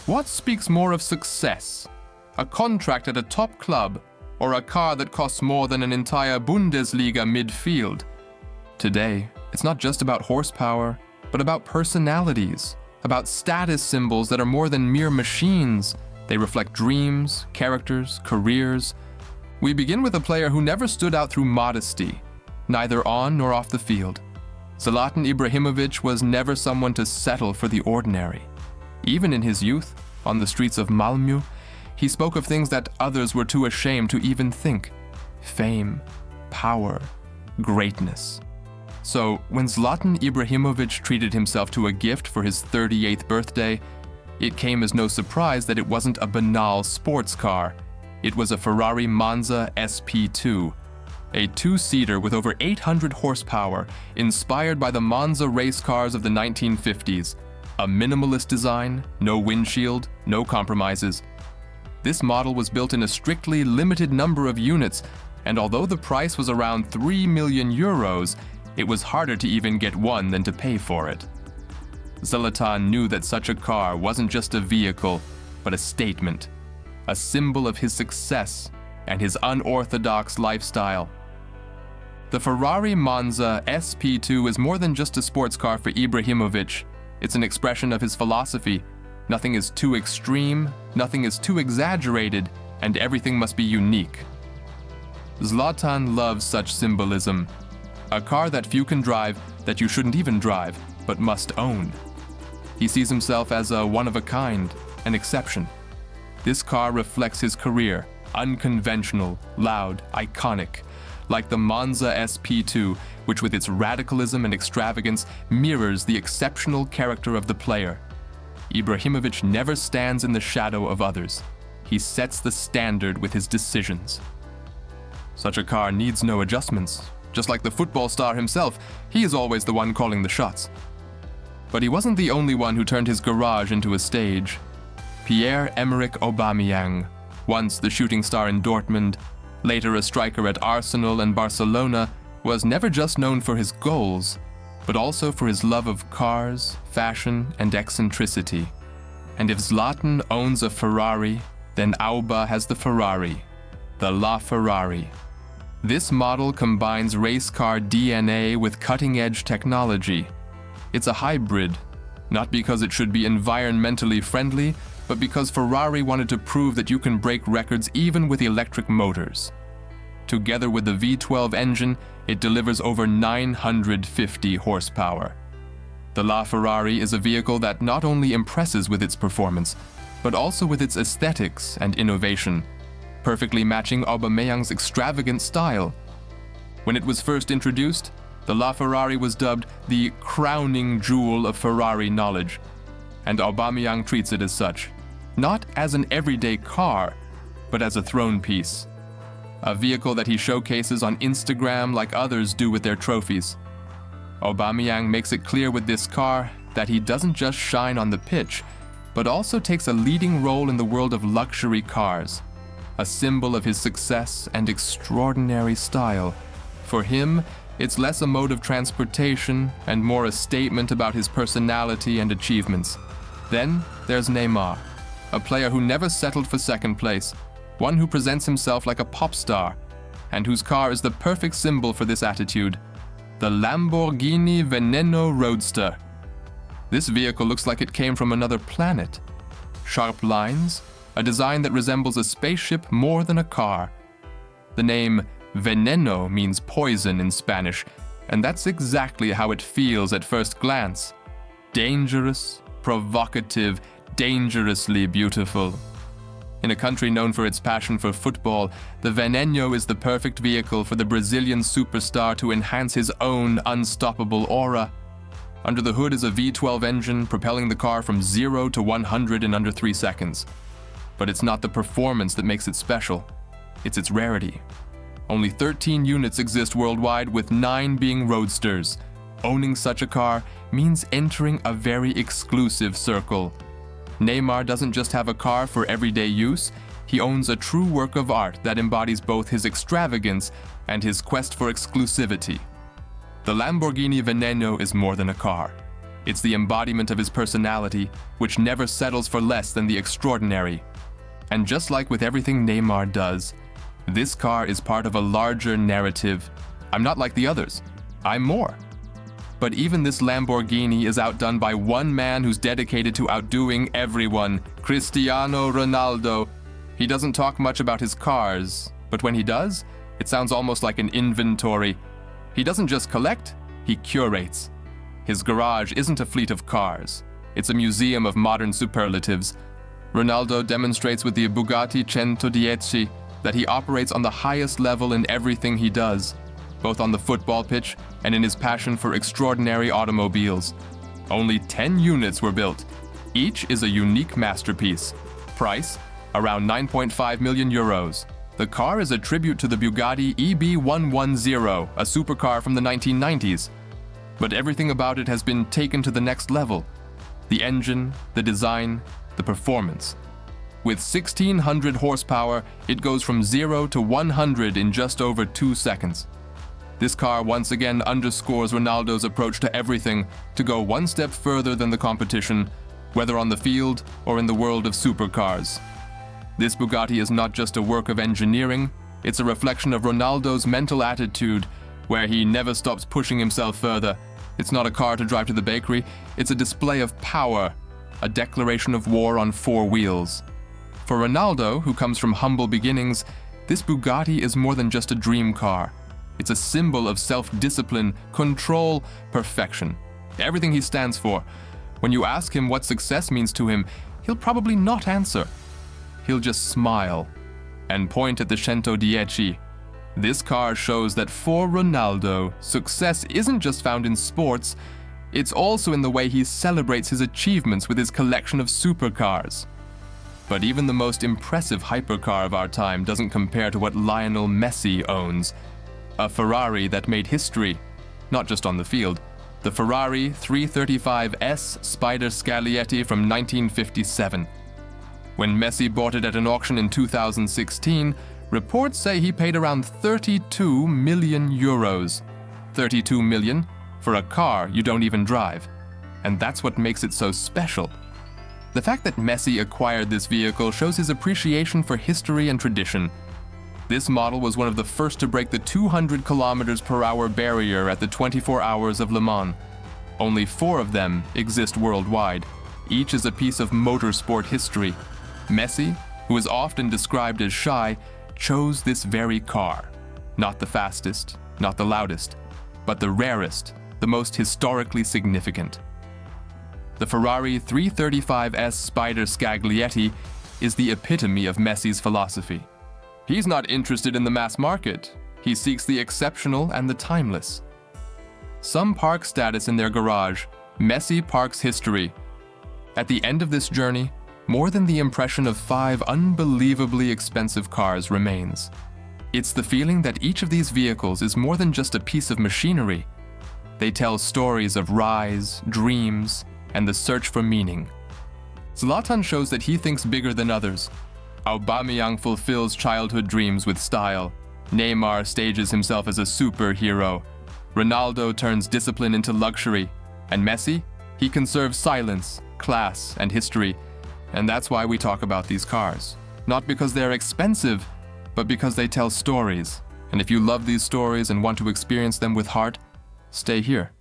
What speaks more of success? A contract at a top club, or a car that costs more than an entire Bundesliga midfield? Today, it's not just about horsepower, but about personalities, about status symbols that are more than mere machines. They reflect dreams, characters, careers. We begin with a player who never stood out through modesty, neither on nor off the field. Zlatan Ibrahimovic was never someone to settle for the ordinary. Even in his youth, on the streets of Malmö, he spoke of things that others were too ashamed to even think: fame, power, greatness. So, when Zlatan Ibrahimovic treated himself to a gift for his 38th birthday, it came as no surprise that it wasn't a banal sports car. It was a Ferrari Monza SP2, a two-seater with over 800 horsepower, inspired by the Monza race cars of the 1950s. A minimalist design, no windshield, no compromises. This model was built in a strictly limited number of units, and although the price was around 3 million euros, it was harder to even get one than to pay for it. Zlatan knew that such a car wasn't just a vehicle, but a statement, a symbol of his success and his unorthodox lifestyle. The Ferrari Monza SP2 is more than just a sports car for Ibrahimovic. It's an expression of his philosophy. Nothing is too extreme, nothing is too exaggerated, and everything must be unique. Zlatan loves such symbolism. A car that few can drive, that you shouldn't even drive, but must own. He sees himself as a one-of-a-kind, an exception. This car reflects his career, unconventional, loud, iconic, like the Monza SP2, which with its radicalism and extravagance mirrors the exceptional character of the player. Ibrahimovic never stands in the shadow of others. He sets the standard with his decisions. Such a car needs no adjustments. Just like the football star himself, he is always the one calling the shots. But he wasn't the only one who turned his garage into a stage. Pierre-Emerick Aubameyang, once the shooting star in Dortmund, later a striker at Arsenal and Barcelona, was never just known for his goals, but also for his love of cars, fashion, and eccentricity. And if Zlatan owns a Ferrari, then Auba has the Ferrari, the La Ferrari. This model combines race car DNA with cutting-edge technology. It's a hybrid, not because it should be environmentally friendly, but because Ferrari wanted to prove that you can break records even with electric motors. Together with the V12 engine, it delivers over 950 horsepower. The LaFerrari is a vehicle that not only impresses with its performance, but also with its aesthetics and innovation, perfectly matching Aubameyang's extravagant style. When it was first introduced, the LaFerrari was dubbed the crowning jewel of Ferrari knowledge, and Aubameyang treats it as such, not as an everyday car, but as a throne piece. A vehicle that he showcases on Instagram like others do with their trophies. Aubameyang makes it clear with this car that he doesn't just shine on the pitch, but also takes a leading role in the world of luxury cars, a symbol of his success and extraordinary style. For him, it's less a mode of transportation and more a statement about his personality and achievements. Then there's Neymar, a player who never settled for second place, one who presents himself like a pop star, and whose car is the perfect symbol for this attitude, the Lamborghini Veneno Roadster. This vehicle looks like it came from another planet. Sharp lines, a design that resembles a spaceship more than a car. The name Veneno means poison in Spanish, and that's exactly how it feels at first glance. Dangerous, provocative, dangerously beautiful. In a country known for its passion for football, the Veneno is the perfect vehicle for the Brazilian superstar to enhance his own unstoppable aura. Under the hood is a V12 engine propelling the car from 0 to 100 in under 3 seconds. But it's not the performance that makes it special, it's its rarity. Only 13 units exist worldwide, with 9 being roadsters. Owning such a car means entering a very exclusive circle. Neymar doesn't just have a car for everyday use, he owns a true work of art that embodies both his extravagance and his quest for exclusivity. The Lamborghini Veneno is more than a car. It's the embodiment of his personality, which never settles for less than the extraordinary. And just like with everything Neymar does, this car is part of a larger narrative. I'm not like the others. I'm more. But even this Lamborghini is outdone by one man who's dedicated to outdoing everyone, Cristiano Ronaldo. He doesn't talk much about his cars, but when he does, it sounds almost like an inventory. He doesn't just collect, he curates. His garage isn't a fleet of cars. It's a museum of modern superlatives. Ronaldo demonstrates with the Bugatti Centodieci that he operates on the highest level in everything he does, both on the football pitch and in his passion for extraordinary automobiles. Only 10 units were built. Each is a unique masterpiece. Price, around 9.5 million euros. The car is a tribute to the Bugatti EB110, a supercar from the 1990s. But everything about it has been taken to the next level. The engine, the design, the performance. With 1,600 horsepower, it goes from 0 to 100 in just over 2 seconds. This car once again underscores Ronaldo's approach to everything, to go one step further than the competition, whether on the field or in the world of supercars. This Bugatti is not just a work of engineering, it's a reflection of Ronaldo's mental attitude, where he never stops pushing himself further. It's not a car to drive to the bakery, it's a display of power, a declaration of war on 4 wheels. For Ronaldo, who comes from humble beginnings, this Bugatti is more than just a dream car. It's a symbol of self-discipline, control, perfection. Everything he stands for. When you ask him what success means to him, he'll probably not answer. He'll just smile and point at the Centodieci. This car shows that for Ronaldo, success isn't just found in sports, it's also in the way he celebrates his achievements with his collection of supercars. But even the most impressive hypercar of our time doesn't compare to what Lionel Messi owns. A Ferrari that made history, not just on the field. The Ferrari 335 S Spider Scaglietti from 1957. When Messi bought it at an auction in 2016, reports say he paid around 32 million euros. 32 million for a car you don't even drive. And that's what makes it so special. The fact that Messi acquired this vehicle shows his appreciation for history and tradition. This model was one of the first to break the 200 kilometers per hour barrier at the 24 Hours of Le Mans. Only 4 of them exist worldwide. Each is a piece of motorsport history. Messi, who is often described as shy, chose this very car. Not the fastest, not the loudest, but the rarest, the most historically significant. The Ferrari 335 S Spider Scaglietti is the epitome of Messi's philosophy. He's not interested in the mass market. He seeks the exceptional and the timeless. Some park status in their garage. Messi parks history. At the end of this journey, more than the impression of 5 unbelievably expensive cars remains. It's the feeling that each of these vehicles is more than just a piece of machinery. They tell stories of rise, dreams, and the search for meaning. Zlatan shows that he thinks bigger than others. Aubameyang fulfills childhood dreams with style. Neymar stages himself as a superhero. Ronaldo turns discipline into luxury. And Messi? He conserves silence, class, and history. And that's why we talk about these cars. Not because they're expensive, but because they tell stories. And if you love these stories and want to experience them with heart, stay here.